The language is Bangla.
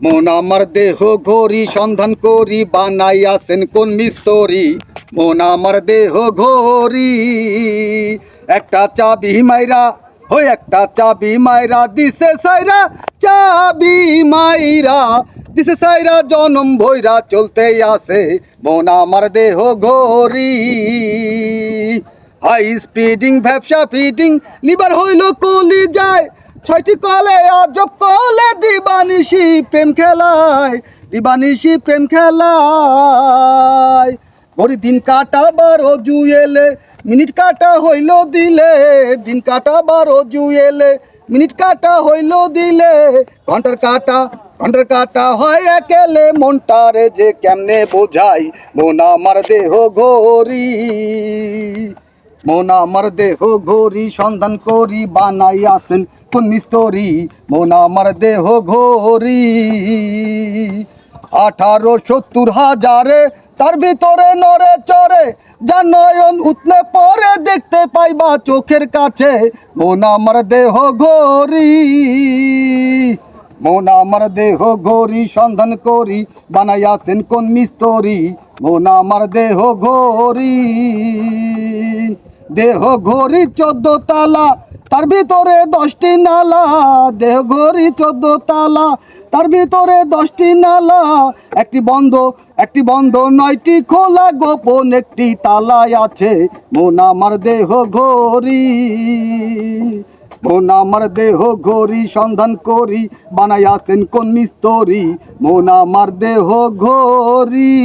মন আমার দেহ ঘড়ি সন্ধান করি বানাইয়াছেন কোন মিস্তরি। মন আমার দেহ ঘড়ি একটা চাবি মাইরা, একটা চাবি মাইরা দিছে সাইরা, চাবি মাইরা দিছে সাইরা, জনম ভৈরা চলতে আছে মন আমার দেহ ঘড়ি। হাই স্পিডিং ব্যবসা ফিডিং লিভার হইল কলি যায়, ছয়টি কলে আজব কলে দিবানিশি প্রেম খেলায়, দিবানিশি প্রেম খেলায়। ঘড়ি দিন কাটা 12 জুয়েলে, মিনিট কাটা হইল দিলে, দিন কাটা 12 জুয়েলে, মিনিট কাটা হইল দিলে, ঘন্টার কাটা হয় একেলে, মনটারে যে কেমনে বোঝাই মন আমার দেহ ঘড়ি। মন আমার দেহ ঘড়ি সন্ধান করি বানাইয়াছেন কোন মিস্তরি। মন আমার দেহ ঘড়ি 1870,000 তার ভিতরে নড়ে চড়ে, যা নয়ন উতলে পরে দেখতে পাইবা চোখের কাছে মন আমার দেহ ঘড়ি। মন আমার দেহ ঘড়ি সন্ধান করি বানাইয়াছেন কোন মিস্তরি। মন আমার দেহ ঘড়ি, দেহ ঘড়ি 14 তালা, তার ভিতরে 10টি নালা। দেহ ঘড়ি 14 তালা, তার ভিতরে 10টি নালা। একটি বন্ধ 9টি খোলা, গোপন একটি তালায় আছে মন আমার দেহ ঘড়ি। মন আমার দেহ ঘড়ি সন্ধান করি বানাইয়াছেন কোন মিস্তরি। মন আমার দেহ ঘড়ি।